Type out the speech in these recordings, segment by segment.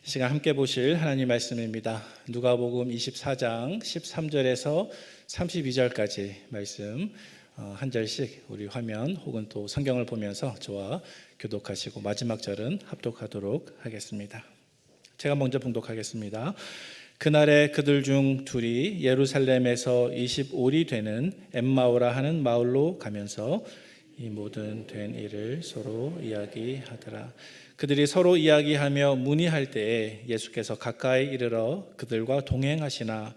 이 시간 함께 보실 하나님 말씀입니다. 누가복음 24장 13절에서 32절까지 말씀 한 절씩 우리 화면 혹은 또 성경을 보면서 저와 교독하시고 마지막 절은 합독하도록 하겠습니다. 제가 먼저 봉독하겠습니다. 그날에 그들 중 둘이 예루살렘에서 25리 되는 엠마오라 하는 마을로 가면서 이 모든 된 일을 서로 이야기하더라. 그들이 서로 이야기하며 문의할 때에 예수께서 가까이 이르러 그들과 동행하시나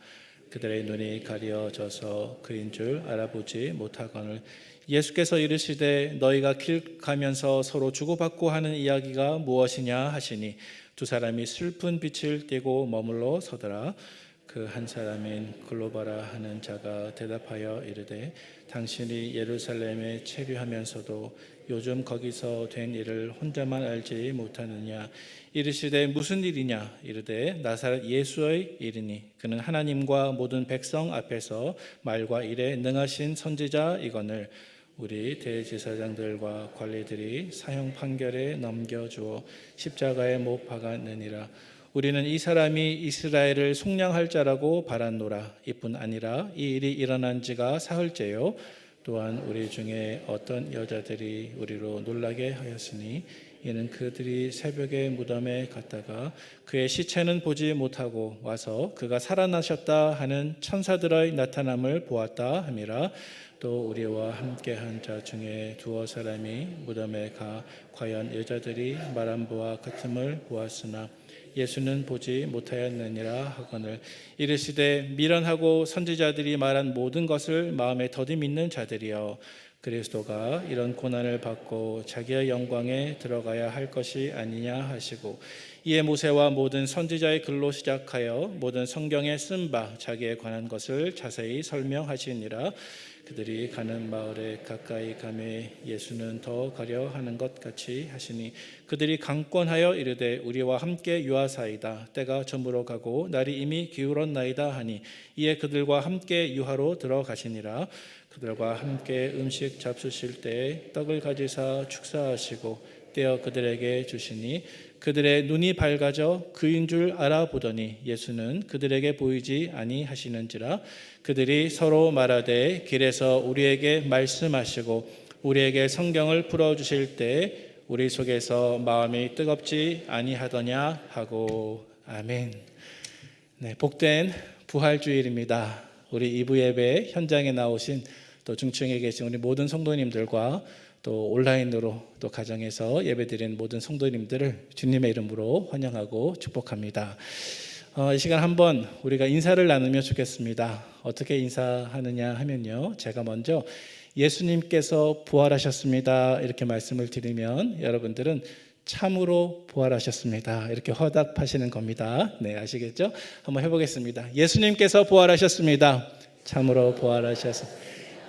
그들의 눈이 가려져서 그인 줄 알아보지 못하거늘 예수께서 이르시되 너희가 길 가면서 서로 주고받고 하는 이야기가 무엇이냐 하시니 두 사람이 슬픈 빛을 띠고 머물러 서더라. 그 한 사람인 글로바라 하는 자가 대답하여 이르되 당신이 예루살렘에 체류하면서도 요즘 거기서 된 일을 혼자만 알지 못하느냐. 이르시되 무슨 일이냐. 이르되 나사렛 예수의 일이니 그는 하나님과 모든 백성 앞에서 말과 일에 능하신 선지자이거늘 우리 대제사장들과 관리들이 사형 판결에 넘겨주어 십자가에 못 박았느니라. 우리는 이 사람이 이스라엘을 속량할 자라고 바랐노라. 이뿐 아니라 이 일이 일어난 지가 사흘째요. 또한 우리 중에 어떤 여자들이 우리로 놀라게 하였으니 이는 그들이 새벽에 무덤에 갔다가 그의 시체는 보지 못하고 와서 그가 살아나셨다 하는 천사들의 나타남을 보았다 함이라. 또 우리와 함께한 자 중에 두어 사람이 무덤에 가 과연 여자들이 말한 바와 같음을 보았으나 예수는 보지 못하였느니라 하거늘 이르시되 미련하고 선지자들이 말한 모든 것을 마음에 더디 믿는 자들이여 그리스도가 이런 고난을 받고 자기의 영광에 들어가야 할 것이 아니냐 하시고 이에 모세와 모든 선지자의 글로 시작하여 모든 성경에 쓴 바 자기에 관한 것을 자세히 설명하시니라. 그들이 가는 마을에 가까이 가매 예수는 더 가려 하는 것 같이 하시니 그들이 강권하여 이르되 우리와 함께 유하사이다. 때가 저물어 가고 날이 이미 기울었나이다 하니 이에 그들과 함께 유하로 들어가시니라. 그들과 함께 음식 잡수실 때에 떡을 가지사 축사하시고 떼어 그들에게 주시니 그들의 눈이 밝아져 그인 줄 알아보더니 예수는 그들에게 보이지 아니하시는지라. 그들이 서로 말하되 길에서 우리에게 말씀하시고 우리에게 성경을 풀어주실 때 우리 속에서 마음이 뜨겁지 아니하더냐 하고 아멘. 네, 복된 부활주일입니다. 우리 이부 예배 현장에 나오신 또 중층에 계신 우리 모든 성도님들과 또 온라인으로 또 가정에서 예배드리는 모든 성도님들을 주님의 이름으로 환영하고 축복합니다. 이 시간 한번 우리가 인사를 나누면 좋겠습니다. 어떻게 인사하느냐 하면요, 제가 먼저 예수님께서 부활하셨습니다 이렇게 말씀을 드리면 여러분들은 참으로 부활하셨습니다 이렇게 화답하시는 겁니다. 네, 아시겠죠? 한번 해보겠습니다. 예수님께서 부활하셨습니다. 참으로 부활하셨습니다.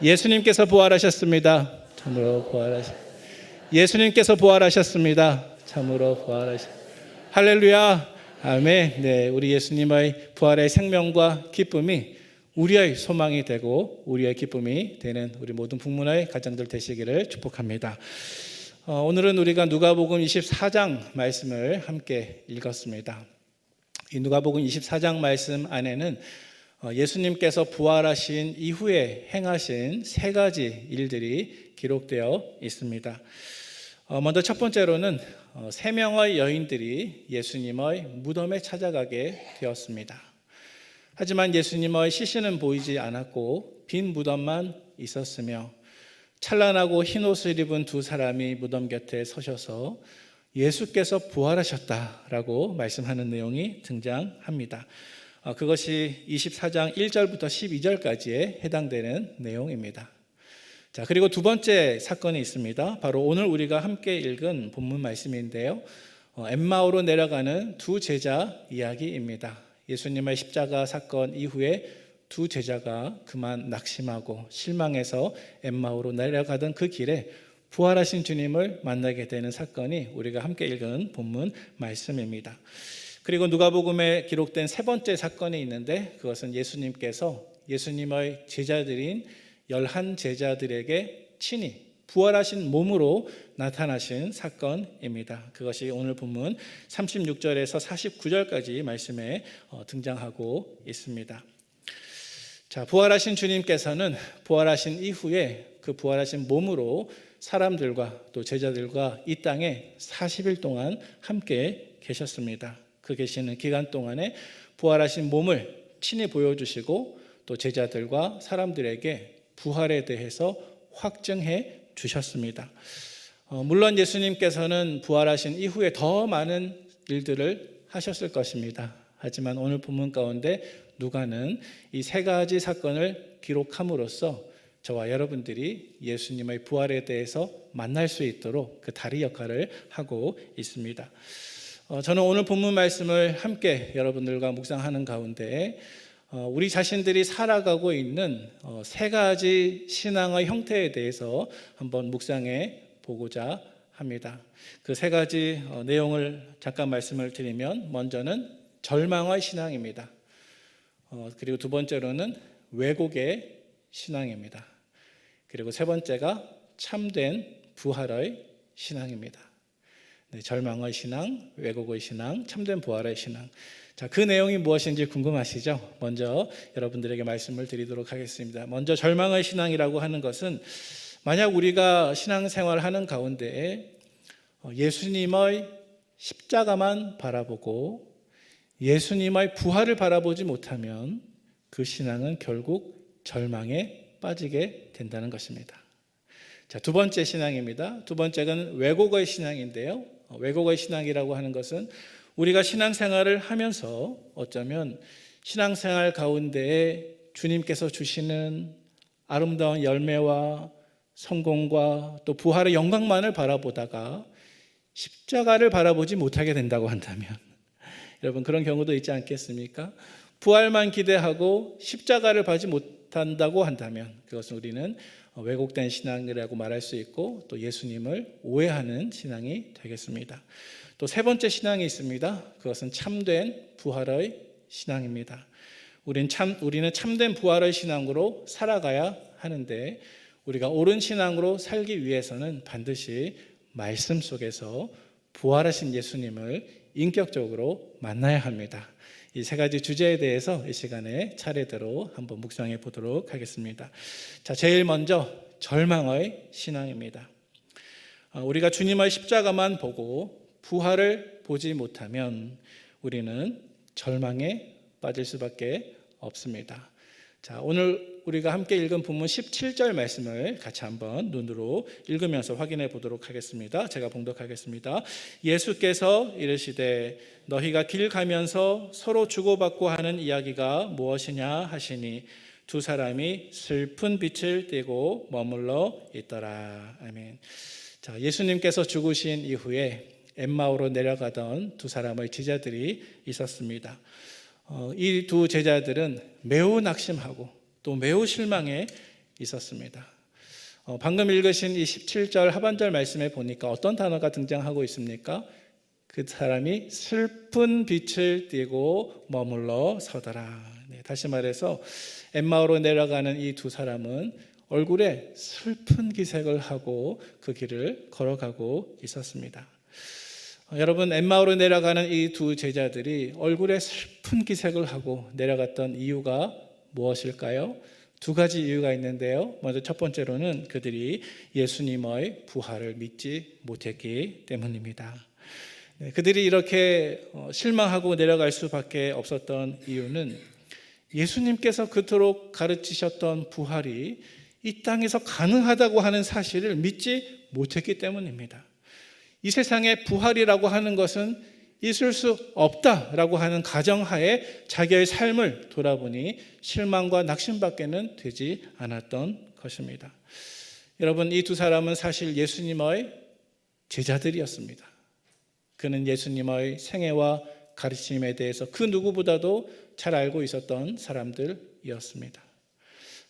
예수님께서 부활하셨습니다. 참으로 부활하셨습니다. 예수님께서 부활하셨습니다. 참으로 부활하셨습니다. 할렐루야. 아멘. 네, 우리 예수님의 부활의 생명과 기쁨이 우리의 소망이 되고 우리의 기쁨이 되는 우리 모든 북문의 가정들 되시기를 축복합니다. 오늘은 우리가 누가복음 24장 말씀을 함께 읽었습니다. 이 누가복음 24장 말씀 안에는 예수님께서 부활하신 이후에 행하신 세 가지 일들이 기록되어 있습니다. 먼저 첫 번째로는 세 명의 여인들이 예수님의 무덤에 찾아가게 되었습니다. 하지만 예수님의 시신은 보이지 않았고 빈 무덤만 있었으며 찬란하고 흰 옷을 입은 두 사람이 무덤 곁에 서셔서 예수께서 부활하셨다라고 말씀하는 내용이 등장합니다. 그것이 24장 1절부터 12절까지에 해당되는 내용입니다. 자, 그리고 두 번째 사건이 있습니다. 바로 오늘 우리가 함께 읽은 본문 말씀인데요. 엠마오로 내려가는 두 제자 이야기입니다. 예수님의 십자가 사건 이후에 두 제자가 그만 낙심하고 실망해서 엠마오로 내려가던 그 길에 부활하신 주님을 만나게 되는 사건이 우리가 함께 읽은 본문 말씀입니다. 그리고 누가복음에 기록된 세 번째 사건이 있는데 그것은 예수님께서 예수님의 제자들인 11 제자들에게 친히 부활하신 몸으로 나타나신 사건입니다. 그것이 오늘 본문 36절에서 49절까지 말씀에 등장하고 있습니다. 자, 부활하신 주님께서는 부활하신 이후에 그 부활하신 몸으로 사람들과 또 제자들과 이 땅에 40일 동안 함께 계셨습니다. 그 계시는 기간 동안에 부활하신 몸을 친히 보여주시고 또 제자들과 사람들에게 부활에 대해서 확증해 주셨습니다. 물론 예수님께서는 부활하신 이후에 더 많은 일들을 하셨을 것입니다. 하지만 오늘 본문 가운데 누가는 이 세 가지 사건을 기록함으로써 저와 여러분들이 예수님의 부활에 대해서 만날 수 있도록 그 다리 역할을 하고 있습니다. 저는 오늘 본문 말씀을 함께 여러분들과 묵상하는 가운데 우리 자신들이 살아가고 있는 세 가지 신앙의 형태에 대해서 한번 묵상해 보고자 합니다. 그 세 가지 내용을 잠깐 말씀을 드리면, 먼저는 절망의 신앙입니다. 그리고 두 번째로는 왜곡의 신앙입니다. 그리고 세 번째가 참된 부활의 신앙입니다. 네, 절망의 신앙, 왜곡의 신앙, 참된 부활의 신앙. 자, 그 내용이 무엇인지 궁금하시죠? 먼저 여러분들에게 말씀을 드리도록 하겠습니다. 먼저 절망의 신앙이라고 하는 것은, 만약 우리가 신앙생활을 하는 가운데 예수님의 십자가만 바라보고 예수님의 부활을 바라보지 못하면 그 신앙은 결국 절망에 빠지게 된다는 것입니다. 자, 두 번째 신앙입니다. 두 번째는 왜곡의 신앙인데요. 왜곡의 신앙이라고 하는 것은 우리가 신앙생활을 하면서 어쩌면 신앙생활 가운데에 주님께서 주시는 아름다운 열매와 성공과 또 부활의 영광만을 바라보다가 십자가를 바라보지 못하게 된다고 한다면, 여러분 그런 경우도 있지 않겠습니까? 부활만 기대하고 십자가를 보지 못한다고 한다면 그것은 우리는 왜곡된 신앙이라고 말할 수 있고 또 예수님을 오해하는 신앙이 되겠습니다. 또 세 번째 신앙이 있습니다. 그것은 참된 부활의 신앙입니다. 우리는 참된 부활의 신앙으로 살아가야 하는데, 우리가 옳은 신앙으로 살기 위해서는 반드시 말씀 속에서 부활하신 예수님을 인격적으로 만나야 합니다. 이 세 가지 주제에 대해서 이 시간에 차례대로 한번 묵상해 보도록 하겠습니다. 자, 제일 먼저 절망의 신앙입니다. 우리가 주님의 십자가만 보고 부활을 보지 못하면 우리는 절망에 빠질 수밖에 없습니다. 자, 오늘 우리가 함께 읽은 본문 17절 말씀을 같이 한번 눈으로 읽으면서 확인해 보도록 하겠습니다. 제가 봉독하겠습니다. 예수께서 이르시되 너희가 길 가면서 서로 주고받고 하는 이야기가 무엇이냐 하시니 두 사람이 슬픈 빛을 띠고 머물러 있더라. 아멘. 자, 예수님께서 죽으신 이후에 엠마오로 내려가던 두 사람의 제자들이 있었습니다. 이 두 제자들은 매우 낙심하고 또 매우 실망해 있었습니다. 방금 읽으신 이 17절 하반절 말씀에 보니까 어떤 단어가 등장하고 있습니까? 그 사람이 슬픈 빛을 띠고 머물러 서더라. 네, 다시 말해서 엠마오로 내려가는 이 두 사람은 얼굴에 슬픈 기색을 하고 그 길을 걸어가고 있었습니다. 여러분, 엠마오로 내려가는 이 두 제자들이 얼굴에 슬픈 기색을 하고 내려갔던 이유가 무엇일까요? 두 가지 이유가 있는데요. 먼저 첫 번째로는 그들이 예수님의 부활을 믿지 못했기 때문입니다. 그들이 이렇게 실망하고 내려갈 수밖에 없었던 이유는 예수님께서 그토록 가르치셨던 부활이 이 땅에서 가능하다고 하는 사실을 믿지 못했기 때문입니다. 이 세상에 부활이라고 하는 것은 있을 수 없다라고 하는 가정하에 자기의 삶을 돌아보니 실망과 낙심밖에는 되지 않았던 것입니다. 여러분, 이 두 사람은 사실 예수님의 제자들이었습니다. 그는 예수님의 생애와 가르침에 대해서 그 누구보다도 잘 알고 있었던 사람들이었습니다.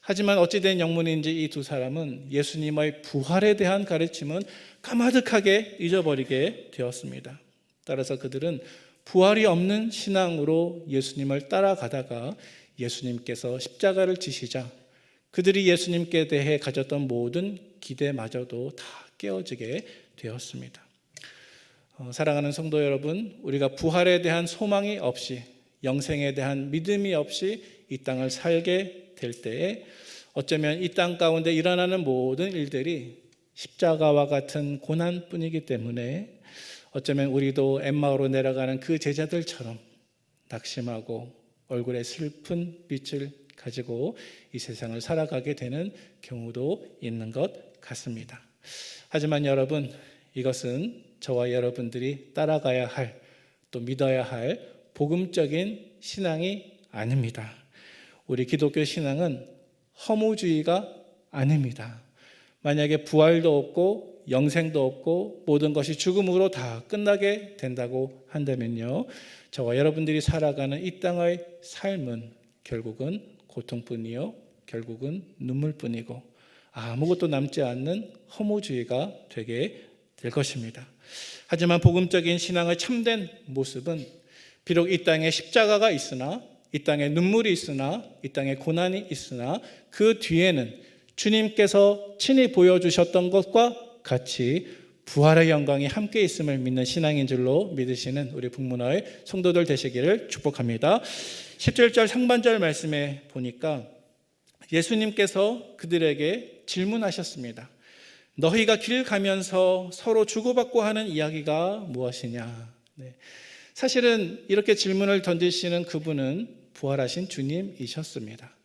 하지만 어찌된 영문인지 이 두 사람은 예수님의 부활에 대한 가르침은 까마득하게 잊어버리게 되었습니다. 따라서 그들은 부활이 없는 신앙으로 예수님을 따라가다가 예수님께서 십자가를 지시자 그들이 예수님께 대해 가졌던 모든 기대마저도 다 깨어지게 되었습니다. 사랑하는 성도 여러분, 우리가 부활에 대한 소망이 없이, 영생에 대한 믿음이 없이 이 땅을 살게 될 때에 어쩌면 이 땅 가운데 일어나는 모든 일들이 십자가와 같은 고난뿐이기 때문에 어쩌면 우리도 엠마오로 내려가는 그 제자들처럼 낙심하고 얼굴에 슬픈 빛을 가지고 이 세상을 살아가게 되는 경우도 있는 것 같습니다. 하지만 여러분, 이것은 저와 여러분들이 따라가야 할, 또 믿어야 할 복음적인 신앙이 아닙니다. 우리 기독교 신앙은 허무주의가 아닙니다. 만약에 부활도 없고 영생도 없고 모든 것이 죽음으로 다 끝나게 된다고 한다면요, 저와 여러분들이 살아가는 이 땅의 삶은 결국은 고통뿐이요, 결국은 눈물뿐이고 아무것도 남지 않는 허무주의가 되게 될 것입니다. 하지만 복음적인 신앙의 참된 모습은 비록 이 땅에 십자가가 있으나, 이 땅에 눈물이 있으나, 이 땅에 고난이 있으나 그 뒤에는 주님께서 친히 보여주셨던 것과 같이 부활의 영광이 함께 있음을 믿는 신앙인 줄로 믿으시는 우리 북문화의 성도들 되시기를 축복합니다. 17절 상반절 말씀에 보니까 예수님께서 그들에게 질문하셨습니다. 너희가 길 가면서 서로 주고받고 하는 이야기가 무엇이냐? 네. 사실은 이렇게 질문을 던지시는 그분은 부활하신 주님이셨습니다.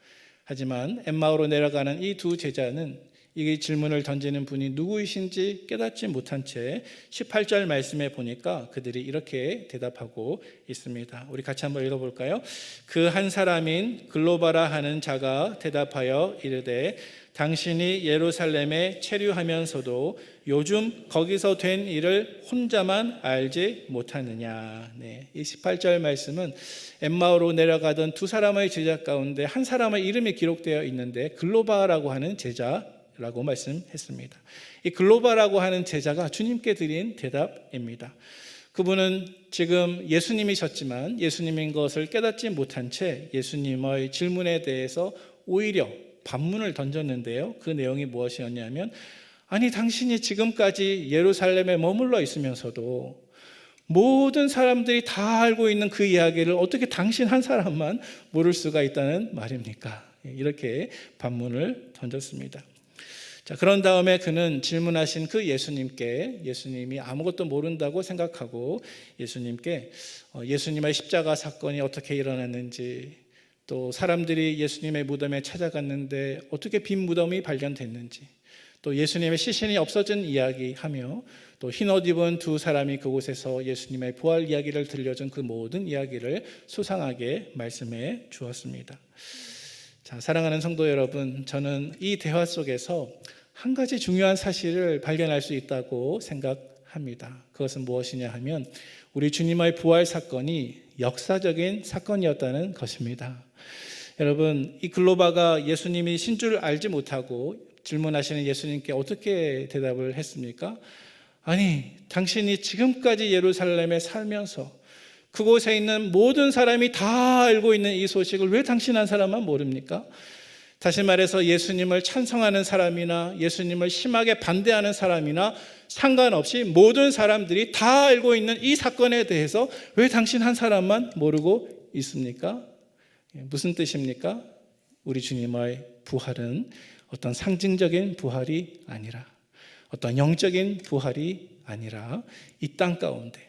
하지만 엠마오로 내려가는 이 두 제자는 이 질문을 던지는 분이 누구이신지 깨닫지 못한 채 18절 말씀에 보니까 그들이 이렇게 대답하고 있습니다. 우리 같이 한번 읽어볼까요? 그 한 사람인 글로바라 하는 자가 대답하여 이르되 당신이 예루살렘에 체류하면서도 요즘 거기서 된 일을 혼자만 알지 못하느냐. 네, 이 18절 말씀은 엠마오로 내려가던 두 사람의 제자 가운데 한 사람의 이름이 기록되어 있는데 글로바라고 하는 제자라고 말씀했습니다. 이 글로바라고 하는 제자가 주님께 드린 대답입니다. 그분은 지금 예수님이셨지만 예수님인 것을 깨닫지 못한 채 예수님의 질문에 대해서 오히려 반문을 던졌는데요. 그 내용이 무엇이었냐면, 아니 당신이 지금까지 예루살렘에 머물러 있으면서도 모든 사람들이 다 알고 있는 그 이야기를 어떻게 당신 한 사람만 모를 수가 있다는 말입니까? 이렇게 반문을 던졌습니다. 자, 그런 다음에 그는 질문하신 그 예수님이 아무것도 모른다고 생각하고 예수님께 예수님의 십자가 사건이 어떻게 일어났는지, 또 사람들이 예수님의 무덤에 찾아갔는데 어떻게 빈 무덤이 발견됐는지, 또 예수님의 시신이 없어진 이야기하며 또 흰옷 입은 두 사람이 그곳에서 예수님의 부활 이야기를 들려준 그 모든 이야기를 소상하게 말씀해 주었습니다. 자, 사랑하는 성도 여러분, 저는 이 대화 속에서 한 가지 중요한 사실을 발견할 수 있다고 생각합니다. 그것은 무엇이냐 하면 우리 주님의 부활 사건이 역사적인 사건이었다는 것입니다. 여러분, 이 글로바가 예수님이 신 줄 알지 못하고 질문하시는 예수님께 어떻게 대답을 했습니까? 아니, 당신이 지금까지 예루살렘에 살면서 그곳에 있는 모든 사람이 다 알고 있는 이 소식을 왜 당신 한 사람만 모릅니까? 다시 말해서 예수님을 찬성하는 사람이나 예수님을 심하게 반대하는 사람이나 상관없이 모든 사람들이 다 알고 있는 이 사건에 대해서 왜 당신 한 사람만 모르고 있습니까? 무슨 뜻입니까? 우리 주님의 부활은 어떤 상징적인 부활이 아니라, 어떤 영적인 부활이 아니라 이 땅 가운데,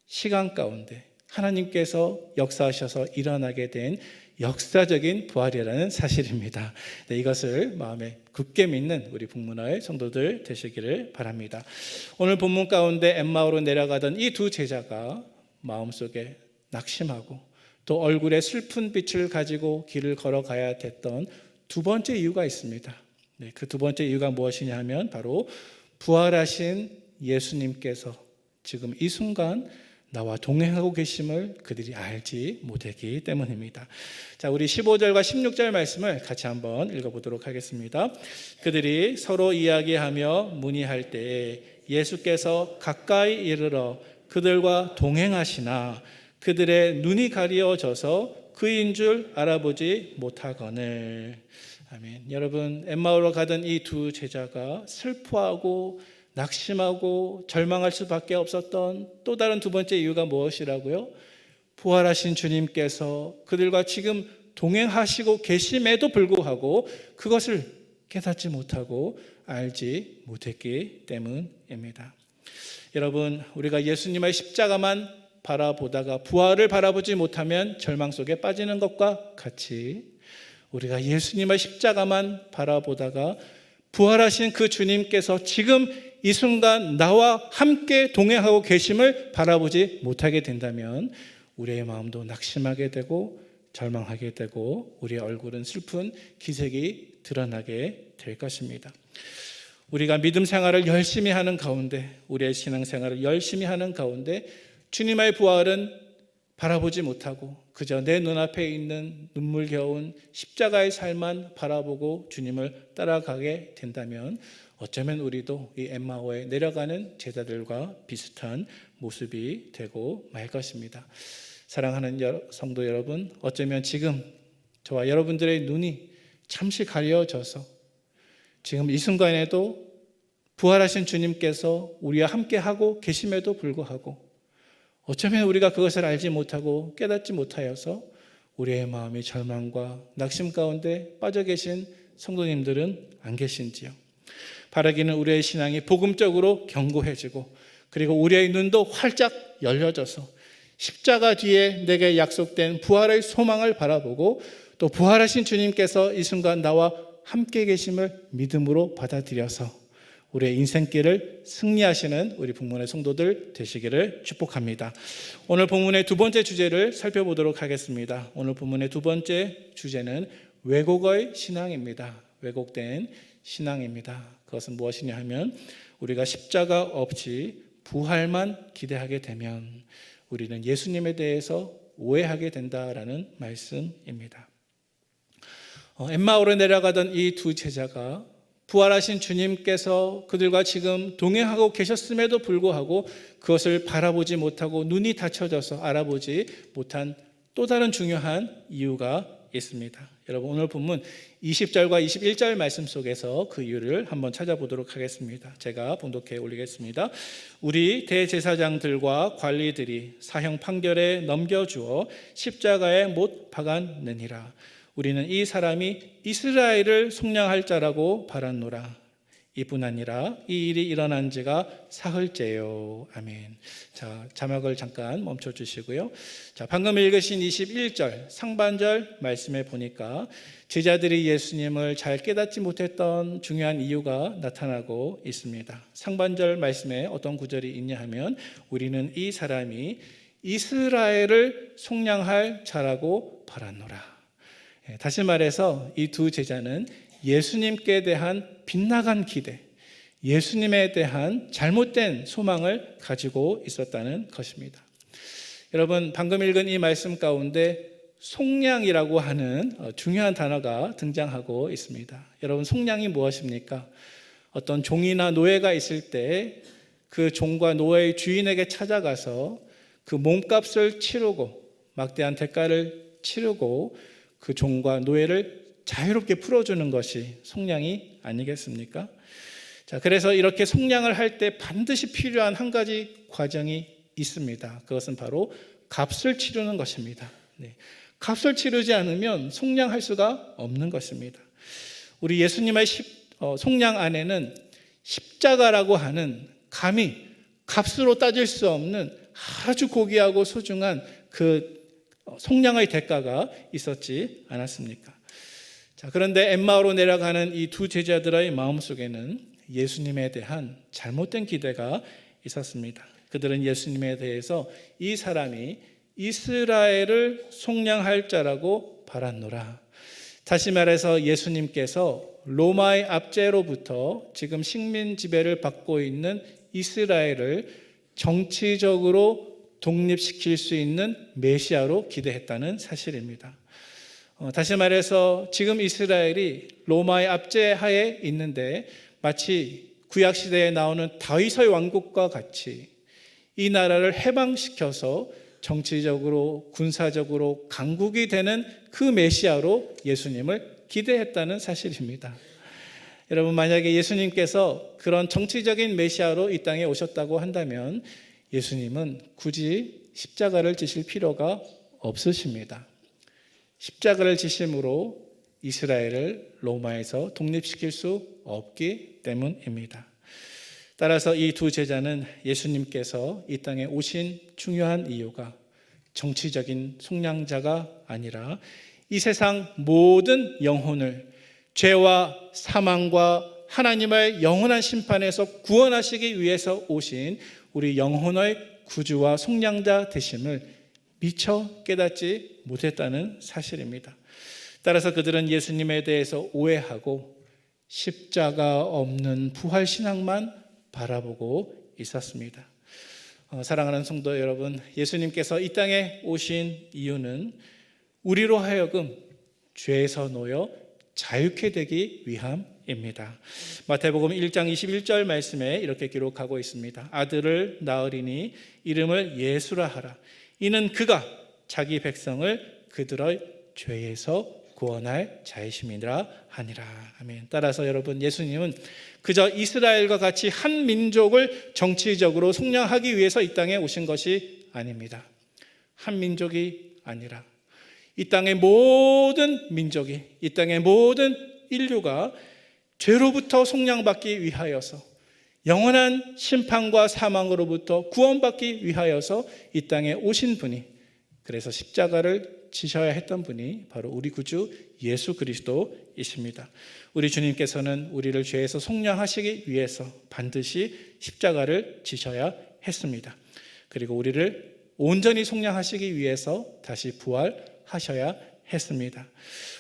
시간 가운데 하나님께서 역사하셔서 일어나게 된 역사적인 부활이라는 사실입니다. 네, 이것을 마음에 굳게 믿는 우리 북문화의 성도들 되시기를 바랍니다. 오늘 본문 가운데 엠마오로 내려가던 이 두 제자가 마음속에 낙심하고 또 얼굴에 슬픈 빛을 가지고 길을 걸어가야 됐던 두 번째 이유가 있습니다. 네, 그 두 번째 이유가 무엇이냐 하면 바로 부활하신 예수님께서 지금 이 순간 나와 동행하고 계심을 그들이 알지 못했기 때문입니다. 자, 우리 15절과 16절 말씀을 같이 한번 읽어보도록 하겠습니다. 그들이 서로 이야기하며 문의할 때에 예수께서 가까이 이르러 그들과 동행하시나 그들의 눈이 가리워져서 그인 줄 알아보지 못하거늘. 아멘. 여러분, 엠마오로 가던 이 두 제자가 슬퍼하고 낙심하고 절망할 수밖에 없었던 또 다른 두 번째 이유가 무엇이라고요? 부활하신 주님께서 그들과 지금 동행하시고 계심에도 불구하고 그것을 깨닫지 못하고 알지 못했기 때문입니다. 여러분, 우리가 예수님의 십자가만 바라보다가 부활을 바라보지 못하면 절망 속에 빠지는 것과 같이 우리가 예수님의 십자가만 바라보다가 부활하신 그 주님께서 지금 이 순간 나와 함께 동행하고 계심을 바라보지 못하게 된다면 우리의 마음도 낙심하게 되고 절망하게 되고 우리의 얼굴은 슬픈 기색이 드러나게 될 것입니다. 우리가 믿음 생활을 열심히 하는 가운데, 우리의 신앙 생활을 열심히 하는 가운데 주님의 부활은 바라보지 못하고 그저 내 눈앞에 있는 눈물겨운 십자가의 삶만 바라보고 주님을 따라가게 된다면 어쩌면 우리도 이 엠마오에 내려가는 제자들과 비슷한 모습이 되고 말 것입니다. 사랑하는 성도 여러분, 어쩌면 지금 저와 여러분들의 눈이 잠시 가려져서 지금 이 순간에도 부활하신 주님께서 우리와 함께하고 계심에도 불구하고 어쩌면 우리가 그것을 알지 못하고 깨닫지 못하여서 우리의 마음이 절망과 낙심 가운데 빠져 계신 성도님들은 안 계신지요? 바라기는 우리의 신앙이 복음적으로 견고해지고 그리고 우리의 눈도 활짝 열려져서 십자가 뒤에 내게 약속된 부활의 소망을 바라보고 또 부활하신 주님께서 이 순간 나와 함께 계심을 믿음으로 받아들여서 우리의 인생길을 승리하시는 우리 북문의 성도들 되시기를 축복합니다. 오늘 본문의 두 번째 주제를 살펴보도록 하겠습니다. 오늘 본문의 두 번째 주제는 왜곡의 신앙입니다. 왜곡된 신앙입니다. 그것은 무엇이냐 하면 우리가 십자가 없이 부활만 기대하게 되면 우리는 예수님에 대해서 오해하게 된다라는 말씀입니다. 엠마오로 내려가던 이 두 제자가 부활하신 주님께서 그들과 지금 동행하고 계셨음에도 불구하고 그것을 바라보지 못하고 눈이 닫혀져서 알아보지 못한 또 다른 중요한 이유가 있습니다. 여러분, 오늘 본문 20절과 21절 말씀 속에서 그 이유를 한번 찾아보도록 하겠습니다. 제가 봉독해 올리겠습니다. 우리 대제사장들과 관리들이 사형 판결에 넘겨주어 십자가에 못 박았느니라. 우리는 이 사람이 이스라엘을 속량할 자라고 바랐노라. 이뿐 아니라 이 일이 일어난 지가 사흘째요. 아멘. 자, 자막을 잠깐 멈춰 주시고요. 자, 방금 읽으신 21절 상반절 말씀에 보니까 제자들이 예수님을 잘 깨닫지 못했던 중요한 이유가 나타나고 있습니다. 상반절 말씀에 어떤 구절이 있냐 하면 우리는 이 사람이 이스라엘을 속량할 자라고 바랐노라. 다시 말해서 이 두 제자는 예수님께 대한 빗나간 기대, 예수님에 대한 잘못된 소망을 가지고 있었다는 것입니다. 여러분, 방금 읽은 이 말씀 가운데 속량이라고 하는 중요한 단어가 등장하고 있습니다. 여러분, 속량이 무엇입니까? 어떤 종이나 노예가 있을 때 그 종과 노예의 주인에게 찾아가서 그 몸값을 치르고 막대한 대가를 치르고 그 종과 노예를 자유롭게 풀어주는 것이 속량이 아니겠습니까? 자, 그래서 이렇게 속량을 할 때 반드시 필요한 한 가지 과정이 있습니다. 그것은 바로 값을 치르는 것입니다. 네. 값을 치르지 않으면 속량할 수가 없는 것입니다. 우리 예수님의 속량 안에는 십자가라고 하는 감히 값으로 따질 수 없는 아주 고귀하고 소중한 그 속량의 대가가 있었지 않았습니까? 자, 그런데 엠마오로 내려가는 이 두 제자들의 마음속에는 예수님에 대한 잘못된 기대가 있었습니다. 그들은 예수님에 대해서 이 사람이 이스라엘을 속량할 자라고 바랐노라. 다시 말해서 예수님께서 로마의 압제로부터 지금 식민 지배를 받고 있는 이스라엘을 정치적으로 독립시킬 수 있는 메시아로 기대했다는 사실입니다. 다시 말해서 지금 이스라엘이 로마의 압제하에 있는데 마치 구약시대에 나오는 다윗의 왕국과 같이 이 나라를 해방시켜서 정치적으로 군사적으로 강국이 되는 그 메시아로 예수님을 기대했다는 사실입니다. 여러분, 만약에 예수님께서 그런 정치적인 메시아로 이 땅에 오셨다고 한다면 예수님은 굳이 십자가를 지실 필요가 없으십니다. 십자가를 지심으로 이스라엘을 로마에서 독립시킬 수 없기 때문입니다. 따라서 이 두 제자는 예수님께서 이 땅에 오신 중요한 이유가 정치적인 속량자가 아니라 이 세상 모든 영혼을 죄와 사망과 하나님의 영원한 심판에서 구원하시기 위해서 오신 우리 영혼의 구주와 속량자 되심을 미처 깨닫지 못했다는 사실입니다. 따라서 그들은 예수님에 대해서 오해하고 십자가 없는 부활신앙만 바라보고 있었습니다. 사랑하는 성도 여러분, 예수님께서 이 땅에 오신 이유는 우리로 하여금 죄에서 놓여 자유케 되기 위함입니다. 마태복음 1장 21절 말씀에 이렇게 기록하고 있습니다. 아들을 낳으리니 이름을 예수라 하라. 이는 그가 자기 백성을 그들의 죄에서 구원할 자이심이라 하니라. 아멘. 따라서 여러분, 예수님은 그저 이스라엘과 같이 한 민족을 정치적으로 속량하기 위해서 이 땅에 오신 것이 아닙니다. 한 민족이 아니라 이 땅의 모든 민족이, 이 땅의 모든 인류가 죄로부터 속량받기 위하여서, 영원한 심판과 사망으로부터 구원받기 위하여서 이 땅에 오신 분이, 그래서 십자가를 지셔야 했던 분이 바로 우리 구주 예수 그리스도이십니다. 우리 주님께서는 우리를 죄에서 속량하시기 위해서 반드시 십자가를 지셔야 했습니다. 그리고 우리를 온전히 속량하시기 위해서 다시 부활하셔야 했습니다.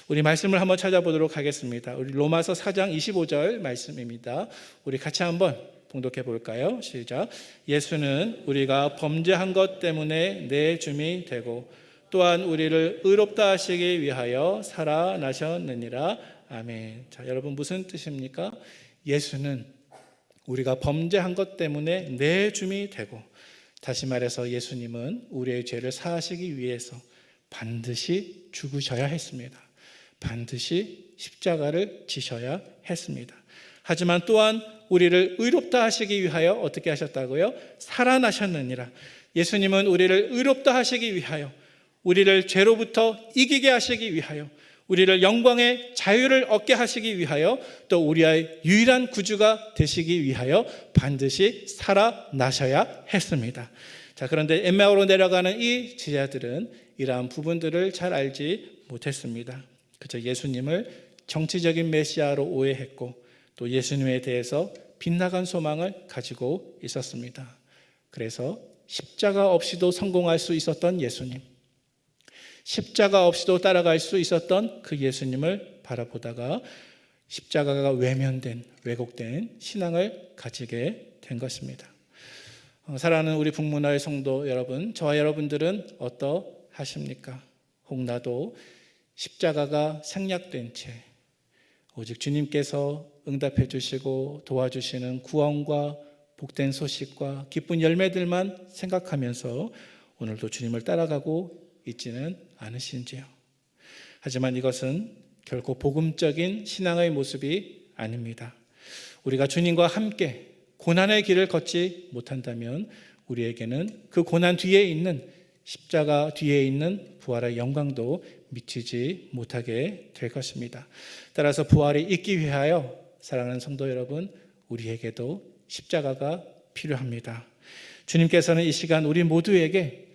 우리 말씀을 한번 찾아보도록 하겠습니다. 우리 로마서 4장 25절 말씀입니다. 우리 같이 한번 봉독해 볼까요? 시작. 예수는 우리가 범죄한 것 때문에 내 줌이 되고 또한 우리를 의롭다 하시기 위하여 살아나셨느니라. 아멘. 자, 여러분, 무슨 뜻입니까? 예수는 우리가 범죄한 것 때문에 내 줌이 되고, 다시 말해서 예수님은 우리의 죄를 사하시기 위해서 반드시 죽으셔야 했습니다. 반드시 십자가를 지셔야 했습니다. 하지만 또한 우리를 의롭다 하시기 위하여 어떻게 하셨다고요? 살아나셨느니라. 예수님은 우리를 의롭다 하시기 위하여, 우리를 죄로부터 이기게 하시기 위하여, 우리를 영광의 자유를 얻게 하시기 위하여, 또 우리의 유일한 구주가 되시기 위하여 반드시 살아나셔야 했습니다. 자, 그런데 엠마오로 내려가는 이 제자들은 이러한 부분들을 잘 알지 못했습니다. 그저 예수님을 정치적인 메시아로 오해했고 또 예수님에 대해서 빗나간 소망을 가지고 있었습니다. 그래서 십자가 없이도 성공할 수 있었던 예수님, 십자가 없이도 따라갈 수 있었던 그 예수님을 바라보다가 십자가가 외면된, 왜곡된 신앙을 가지게 된 것입니다. 사랑하는 우리 북문화의 성도 여러분, 저와 여러분들은 어떠하십니까? 혹 나도 십자가가 생략된 채 오직 주님께서 응답해 주시고 도와주시는 구원과 복된 소식과 기쁜 열매들만 생각하면서 오늘도 주님을 따라가고 있지는 않으신지요? 하지만 이것은 결코 복음적인 신앙의 모습이 아닙니다. 우리가 주님과 함께 고난의 길을 걷지 못한다면 우리에게는 그 고난 뒤에 있는 십자가 뒤에 있는 부활의 영광도 미치지 못하게 될 것입니다. 따라서 부활이 있기 위하여 사랑하는 성도 여러분, 우리에게도 십자가가 필요합니다. 주님께서는 이 시간 우리 모두에게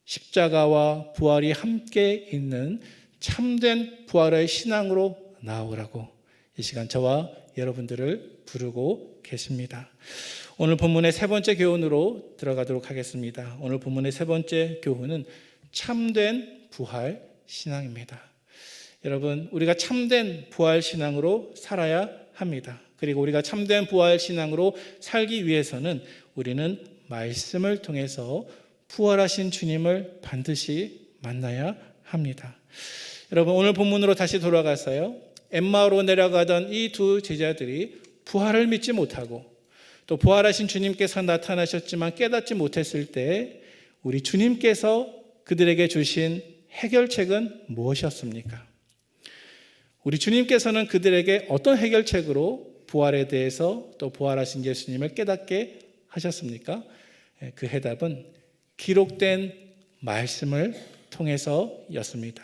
십자가와 부활이 함께 있는 참된 부활의 신앙으로 나오라고 이 시간 저와 여러분들을 부르고 계십니다. 오늘 본문의 세 번째 교훈으로 들어가도록 하겠습니다. 오늘 본문의 세 번째 교훈은 참된 부활 신앙입니다. 여러분, 우리가 참된 부활 신앙으로 살아야 합니다. 그리고 우리가 참된 부활 신앙으로 살기 위해서는 우리는 말씀을 통해서 부활하신 주님을 반드시 만나야 합니다. 여러분, 오늘 본문으로 다시 돌아가서요, 엠마오로 내려가던 이 두 제자들이 부활을 믿지 못하고 또 부활하신 주님께서 나타나셨지만 깨닫지 못했을 때 우리 주님께서 그들에게 주신 해결책은 무엇이었습니까? 우리 주님께서는 그들에게 어떤 해결책으로 부활에 대해서 또 부활하신 예수님을 깨닫게 하셨습니까? 그 해답은 기록된 말씀을 통해서였습니다.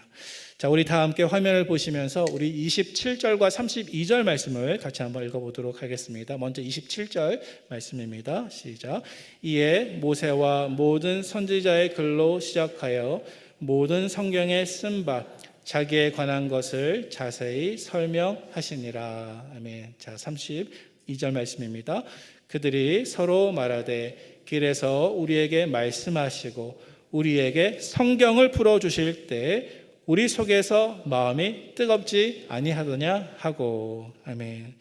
자, 우리 다 함께 화면을 보시면서 우리 27절과 32절 말씀을 같이 한번 읽어보도록 하겠습니다. 먼저 27절 말씀입니다. 시작. 이에 모세와 모든 선지자의 글로 시작하여 모든 성경에 쓴 바 자기에 관한 것을 자세히 설명하시니라. 아멘. 자, 32절 말씀입니다. 그들이 서로 말하되 길에서 우리에게 말씀하시고 우리에게 성경을 풀어주실 때 우리 속에서 마음이 뜨겁지 아니하더냐 하고. 아멘.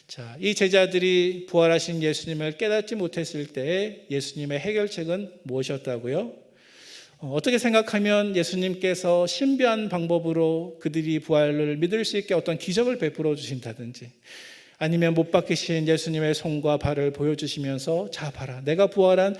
자, 이 제자들이 부활하신 예수님을 깨닫지 못했을 때 예수님의 해결책은 무엇이었다고요? 어떻게 생각하면 예수님께서 신비한 방법으로 그들이 부활을 믿을 수 있게 어떤 기적을 베풀어 주신다든지, 아니면 못 박히신 예수님의 손과 발을 보여주시면서 자 봐라, 내가 부활한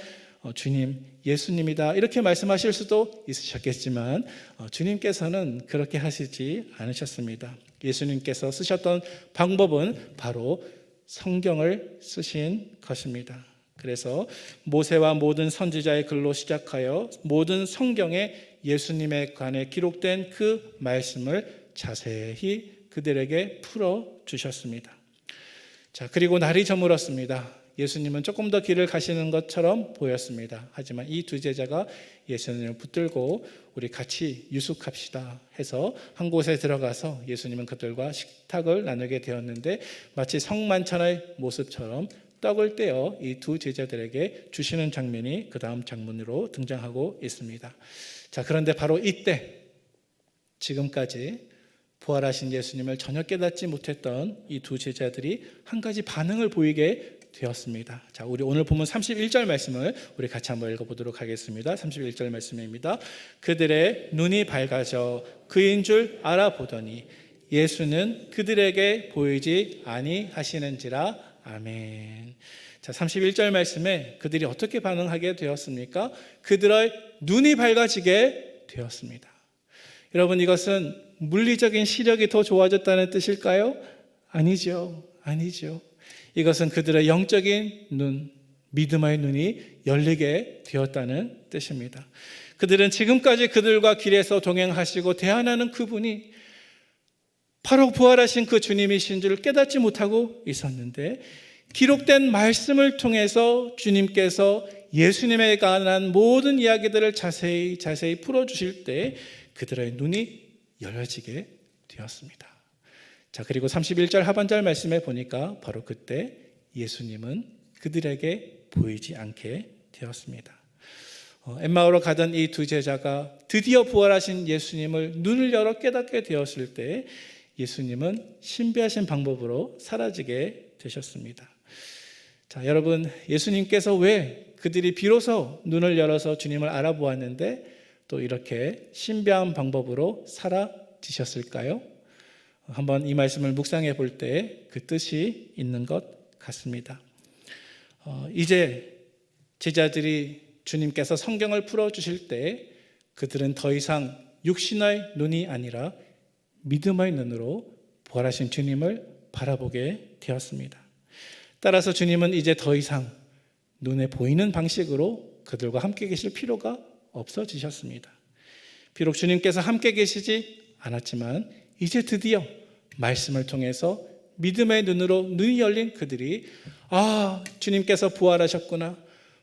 주님 예수님이다, 이렇게 말씀하실 수도 있으셨겠지만 주님께서는 그렇게 하시지 않으셨습니다. 예수님께서 쓰셨던 방법은 바로 성경을 쓰신 것입니다. 그래서 모세와 모든 선지자의 글로 시작하여 모든 성경에 예수님에 관해 기록된 그 말씀을 자세히 그들에게 풀어주셨습니다. 자, 그리고 날이 저물었습니다. 예수님은 조금 더 길을 가시는 것처럼 보였습니다. 하지만 이 두 제자가 예수님을 붙들고 우리 같이 유숙합시다 해서 한 곳에 들어가서 예수님은 그들과 식탁을 나누게 되었는데 마치 성만찬의 모습처럼 떡을 떼어 이 두 제자들에게 주시는 장면이 그 다음 장면으로 등장하고 있습니다. 자, 그런데 바로 이때 지금까지 부활하신 예수님을 전혀 깨닫지 못했던 이 두 제자들이 한 가지 반응을 보이게 되었습니다. 자, 우리 오늘 본문 31절 말씀을 우리 같이 한번 읽어보도록 하겠습니다. 31절 말씀입니다. 그들의 눈이 밝아져 그인 줄 알아보더니 예수는 그들에게 보이지 아니하시는지라. 아멘. 자, 31절 말씀에 그들이 어떻게 반응하게 되었습니까? 그들의 눈이 밝아지게 되었습니다. 여러분, 이것은 물리적인 시력이 더 좋아졌다는 뜻일까요? 아니죠. 아니죠. 이것은 그들의 영적인 눈, 믿음의 눈이 열리게 되었다는 뜻입니다. 그들은 지금까지 그들과 길에서 동행하시고 대안하는 그분이 바로 부활하신 그 주님이신 줄 깨닫지 못하고 있었는데, 기록된 말씀을 통해서 주님께서 예수님에 관한 모든 이야기들을 자세히 풀어주실 때 그들의 눈이 열려지게 되었습니다. 자, 그리고 31절 하반절 말씀에 보니까 바로 그때 예수님은 그들에게 보이지 않게 되었습니다. 엠마오로 가던 이 두 제자가 드디어 부활하신 예수님을 눈을 열어 깨닫게 되었을 때 예수님은 신비하신 방법으로 사라지게 되셨습니다. 자, 여러분, 예수님께서 왜 그들이 비로소 눈을 열어서 주님을 알아보았는데 또 이렇게 신비한 방법으로 사라지셨을까요? 한번 이 말씀을 묵상해 볼 때 그 뜻이 있는 것 같습니다. 이제 제자들이 주님께서 성경을 풀어주실 때 그들은 더 이상 육신의 눈이 아니라 믿음의 눈으로 부활하신 주님을 바라보게 되었습니다. 따라서 주님은 이제 더 이상 눈에 보이는 방식으로 그들과 함께 계실 필요가 없어지셨습니다. 비록 주님께서 함께 계시지 않았지만 이제 드디어 말씀을 통해서 믿음의 눈으로 눈이 열린 그들이 주님께서 부활하셨구나,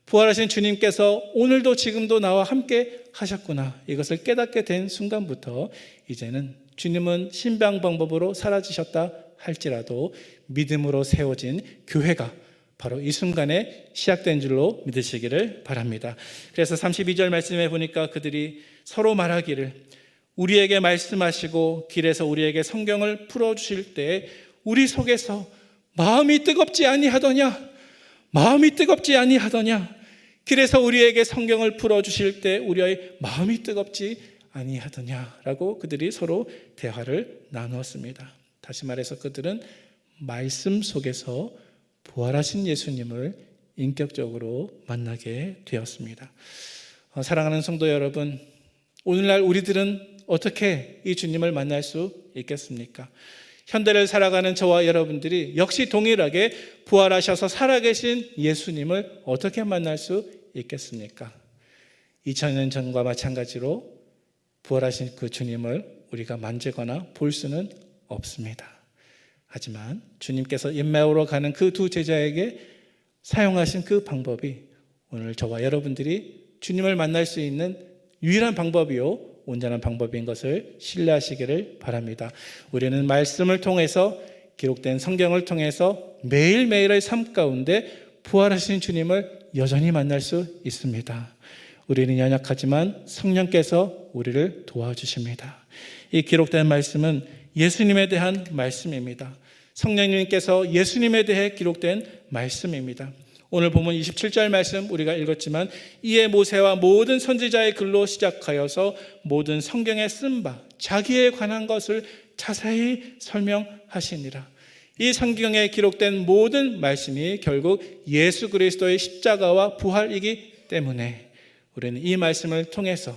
부활하신 주님께서 오늘도 지금도 나와 함께 하셨구나, 이것을 깨닫게 된 순간부터 이제는 주님은 신비한 방법으로 사라지셨다 할지라도 믿음으로 세워진 교회가 바로 이 순간에 시작된 줄로 믿으시기를 바랍니다. 그래서 32절 말씀에 보니까 그들이 서로 말하기를 우리에게 말씀하시고 길에서 우리에게 성경을 풀어주실 때 우리 속에서 마음이 뜨겁지 아니하더냐, 마음이 뜨겁지 아니하더냐, 길에서 우리에게 성경을 풀어주실 때 우리의 마음이 뜨겁지 아니하더냐라고 그들이 서로 대화를 나누었습니다. 다시 말해서 그들은 말씀 속에서 부활하신 예수님을 인격적으로 만나게 되었습니다. 사랑하는 성도 여러분, 오늘날 우리들은 어떻게 이 주님을 만날 수 있겠습니까? 현대를 살아가는 저와 여러분들이 역시 동일하게 부활하셔서 살아계신 예수님을 어떻게 만날 수 있겠습니까? 2000년 전과 마찬가지로 부활하신 그 주님을 우리가 만지거나 볼 수는 없습니다. 하지만 주님께서 임마오로 가는 그 두 제자에게 사용하신 그 방법이 오늘 저와 여러분들이 주님을 만날 수 있는 유일한 방법이요 온전한 방법인 것을 신뢰하시기를 바랍니다. 우리는 말씀을 통해서 기록된 성경을 통해서 매일매일의 삶 가운데 부활하신 주님을 여전히 만날 수 있습니다. 우리는 연약하지만 성령께서 우리를 도와주십니다. 이 기록된 말씀은 예수님에 대한 말씀입니다. 성령님께서 예수님에 대해 기록된 말씀입니다. 오늘 본문 27절 말씀 우리가 읽었지만 이에 모세와 모든 선지자의 글로 시작하여서 모든 성경에 쓴 바 자기에 관한 것을 자세히 설명하시니라. 이 성경에 기록된 모든 말씀이 결국 예수 그리스도의 십자가와 부활이기 때문에 우리는 이 말씀을 통해서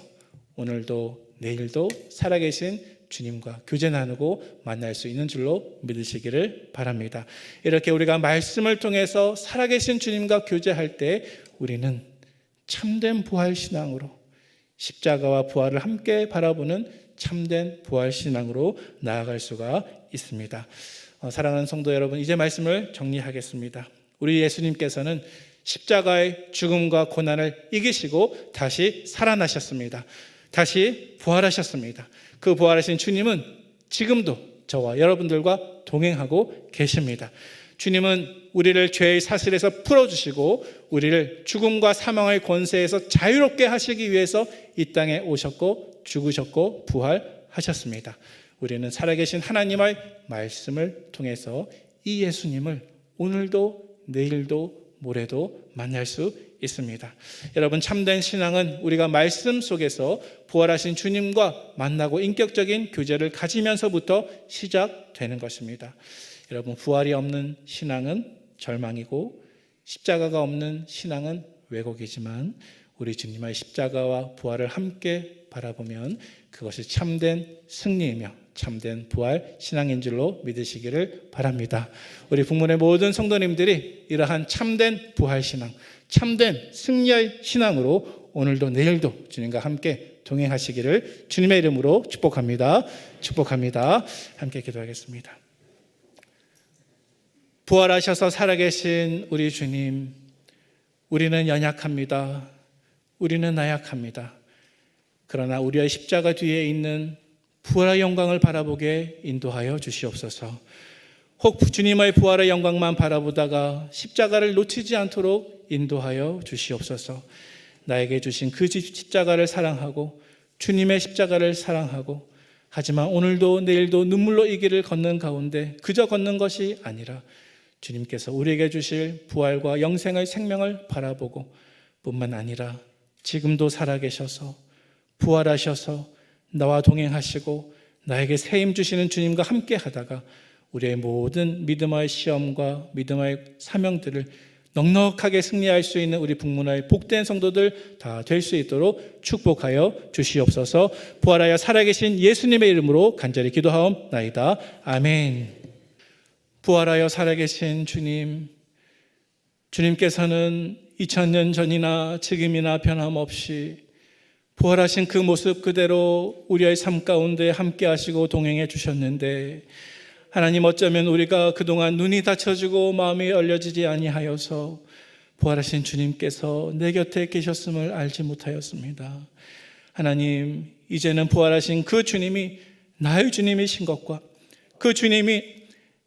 오늘도 내일도 살아계신 주님과 교제 나누고 만날 수 있는 줄로 믿으시기를 바랍니다. 이렇게 우리가 말씀을 통해서 살아계신 주님과 교제할 때 우리는 참된 부활신앙으로 십자가와 부활을 함께 바라보는 참된 부활신앙으로 나아갈 수가 있습니다. 사랑하는 성도 여러분, 이제 말씀을 정리하겠습니다. 우리 예수님께서는 십자가의 죽음과 고난을 이기시고 다시 살아나셨습니다. 다시 부활하셨습니다. 그 부활하신 주님은 지금도 저와 여러분들과 동행하고 계십니다. 주님은 우리를 죄의 사슬에서 풀어주시고 우리를 죽음과 사망의 권세에서 자유롭게 하시기 위해서 이 땅에 오셨고 죽으셨고 부활하셨습니다. 우리는 살아계신 하나님의 말씀을 통해서 이 예수님을 오늘도 내일도 모레도 만날 수 있습니다. 여러분, 참된 신앙은 우리가 말씀 속에서 부활하신 주님과 만나고 인격적인 교제를 가지면서부터 시작되는 것입니다. 여러분, 부활이 없는 신앙은 절망이고 십자가가 없는 신앙은 왜곡이지만 우리 주님의 십자가와 부활을 함께 바라보면 그것이 참된 승리이며 참된 부활 신앙인 줄로 믿으시기를 바랍니다. 우리 북문의 모든 성도님들이 이러한 참된 부활 신앙, 참된 승리의 신앙으로 오늘도 내일도 주님과 함께 동행하시기를 주님의 이름으로 축복합니다. 축복합니다. 함께 기도하겠습니다. 부활하셔서 살아계신 우리 주님, 우리는 연약합니다. 우리는 나약합니다. 그러나 우리의 십자가 뒤에 있는 부활의 영광을 바라보게 인도하여 주시옵소서. 혹 주님의 부활의 영광만 바라보다가 십자가를 놓치지 않도록 인도하여 주시옵소서. 나에게 주신 그 십자가를 사랑하고 주님의 십자가를 사랑하고 하지만 오늘도 내일도 눈물로 이 길을 걷는 가운데 그저 걷는 것이 아니라 주님께서 우리에게 주실 부활과 영생의 생명을 바라보고 뿐만 아니라 지금도 살아계셔서 부활하셔서 나와 동행하시고 나에게 세임 주시는 주님과 함께 하다가 우리의 모든 믿음의 시험과 믿음의 사명들을 넉넉하게 승리할 수 있는 우리 북문화의 복된 성도들 다 될 수 있도록 축복하여 주시옵소서. 부활하여 살아계신 예수님의 이름으로 간절히 기도하옵나이다. 아멘. 부활하여 살아계신 주님, 주님께서는 2000년 전이나 지금이나 변함없이 부활하신 그 모습 그대로 우리의 삶 가운데 함께 하시고 동행해 주셨는데 하나님, 어쩌면 우리가 그동안 눈이 닫혀지고 마음이 열려지지 아니하여서 부활하신 주님께서 내 곁에 계셨음을 알지 못하였습니다. 하나님, 이제는 부활하신 그 주님이 나의 주님이신 것과 그 주님이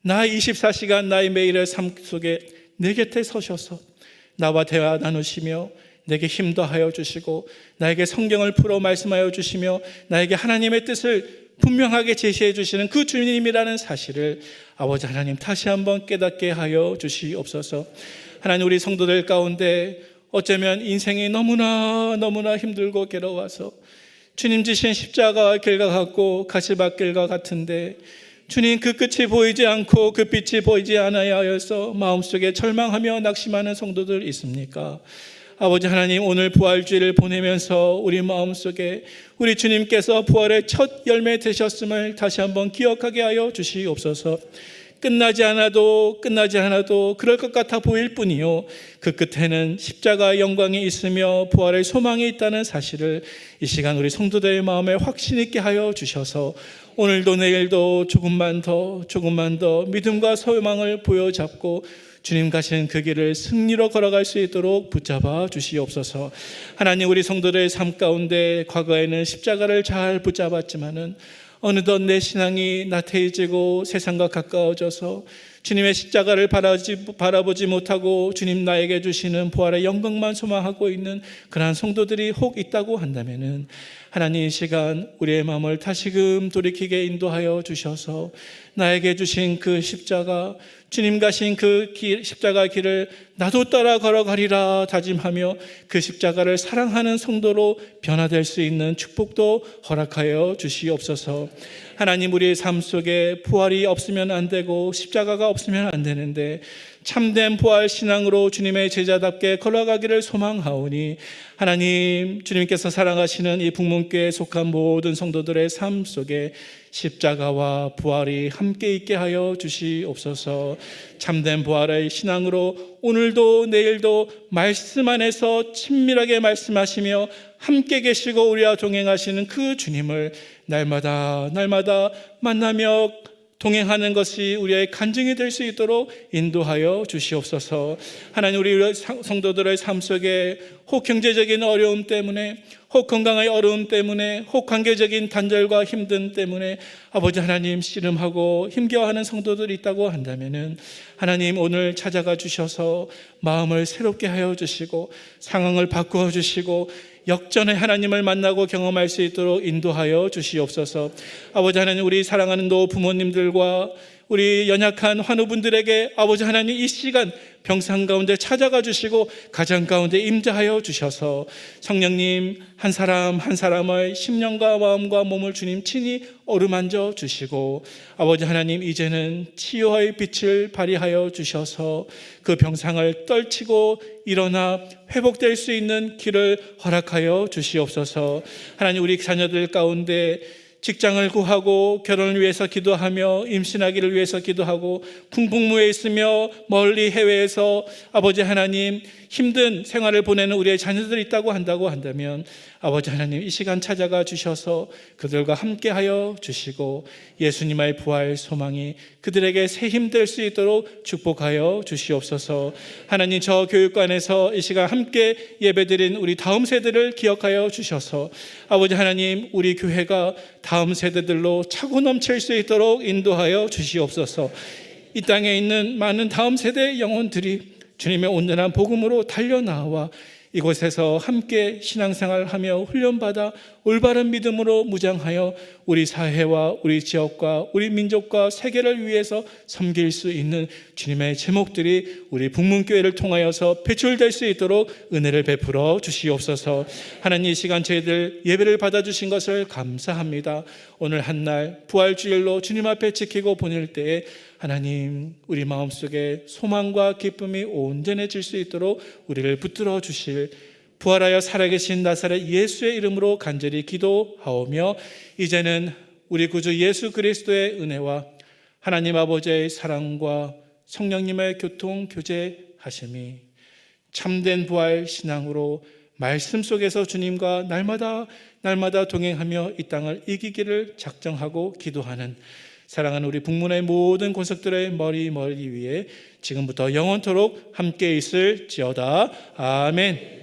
나의 24시간 나의 매일의 삶 속에 내 곁에 서셔서 나와 대화 나누시며 내게 힘도 하여 주시고 나에게 성경을 풀어 말씀하여 주시며 나에게 하나님의 뜻을 분명하게 제시해 주시는 그 주님이라는 사실을 아버지 하나님 다시 한번 깨닫게 하여 주시옵소서. 하나님, 우리 성도들 가운데 어쩌면 인생이 너무나 힘들고 괴로워서 주님 지신 십자가와 길과 같고 가시밭길과 같은데 주님, 그 끝이 보이지 않고 그 빛이 보이지 않아야 하여서 마음속에 절망하며 낙심하는 성도들 있습니까? 아버지 하나님, 오늘 부활주의를 보내면서 우리 마음속에 우리 주님께서 부활의 첫 열매 되셨음을 다시 한번 기억하게 하여 주시옵소서. 끝나지 않아도 그럴 것 같아 보일 뿐이요, 그 끝에는 십자가의 영광이 있으며 부활의 소망이 있다는 사실을 이 시간 우리 성도들의 마음에 확신 있게 하여 주셔서 오늘도 내일도 조금만 더 믿음과 소망을 보여잡고 주님 가신 그 길을 승리로 걸어갈 수 있도록 붙잡아 주시옵소서. 하나님, 우리 성도들의 삶 가운데 과거에는 십자가를 잘 붙잡았지만은 어느덧 내 신앙이 나태해지고 세상과 가까워져서 주님의 십자가를 바라보지 못하고 주님 나에게 주시는 부활의 영광만 소망하고 있는 그러한 성도들이 혹 있다고 한다면은 하나님, 이 시간 우리의 마음을 다시금 돌이키게 인도하여 주셔서 나에게 주신 그 십자가, 주님 가신 그 십자가 길을 나도 따라 걸어가리라 다짐하며 그 십자가를 사랑하는 성도로 변화될 수 있는 축복도 허락하여 주시옵소서. 하나님, 우리의 삶 속에 부활이 없으면 안 되고 십자가가 없으면 안 되는데 참된 부활 신앙으로 주님의 제자답게 걸어가기를 소망하오니 하나님, 주님께서 사랑하시는 이 북문교회에 속한 모든 성도들의 삶 속에 십자가와 부활이 함께 있게 하여 주시옵소서. 참된 부활의 신앙으로 오늘도 내일도 말씀 안에서 친밀하게 말씀하시며 함께 계시고 우리와 동행하시는 그 주님을 날마다 만나며 동행하는 것이 우리의 간증이 될 수 있도록 인도하여 주시옵소서. 하나님, 우리 성도들의 삶 속에 혹 경제적인 어려움 때문에, 혹 건강의 어려움 때문에, 혹 관계적인 단절과 힘듦 때문에 아버지 하나님 씨름하고 힘겨워하는 성도들이 있다고 한다면은 하나님, 오늘 찾아가 주셔서 마음을 새롭게 하여 주시고 상황을 바꾸어 주시고 역전의 하나님을 만나고 경험할 수 있도록 인도하여 주시옵소서. 아버지 하나님, 우리 사랑하는 노 부모님들과 우리 연약한 환우분들에게 아버지 하나님 이 시간 병상 가운데 찾아가 주시고 가정 가운데 임재하여 주셔서 성령님 한 사람 한 사람의 심령과 마음과 몸을 주님 친히 어루만져 주시고 아버지 하나님, 이제는 치유의 빛을 발휘하여 주셔서 그 병상을 떨치고 일어나 회복될 수 있는 길을 허락하여 주시옵소서. 하나님, 우리 자녀들 가운데 직장을 구하고 결혼을 위해서 기도하며 임신하기를 위해서 기도하고 풍부무에 있으며 멀리 해외에서 아버지 하나님 힘든 생활을 보내는 우리의 자녀들이 있다고 한다면 아버지 하나님, 이 시간 찾아가 주셔서 그들과 함께하여 주시고 예수님의 부활 소망이 그들에게 새 힘 될 수 있도록 축복하여 주시옵소서. 하나님, 저 교육관에서 이 시간 함께 예배드린 우리 다음 세대를 기억하여 주셔서 아버지 하나님, 우리 교회가 다음 세대들로 차고 넘칠 수 있도록 인도하여 주시옵소서. 이 땅에 있는 많은 다음 세대의 영혼들이 주님의 온전한 복음으로 달려나와 이곳에서 함께 신앙생활하며 훈련받아 올바른 믿음으로 무장하여 우리 사회와 우리 지역과 우리 민족과 세계를 위해서 섬길 수 있는 주님의 제목들이 우리 북문교회를 통하여서 배출될 수 있도록 은혜를 베풀어 주시옵소서. 하나님, 이 시간 저희들 예배를 받아주신 것을 감사합니다. 오늘 한날 부활주일로 주님 앞에 지키고 보낼 때에 하나님, 우리 마음속에 소망과 기쁨이 온전해질 수 있도록 우리를 붙들어 주실 부활하여 살아계신 나사렛 예수의 이름으로 간절히 기도하오며 이제는 우리 구주 예수 그리스도의 은혜와 하나님 아버지의 사랑과 성령님의 교통 교제하심이 참된 부활 신앙으로 말씀 속에서 주님과 날마다 동행하며 이 땅을 이기기를 작정하고 기도하는 사랑하는 우리 북문의 모든 권속들의 머리 위에 지금부터 영원토록 함께 있을지어다. 아멘.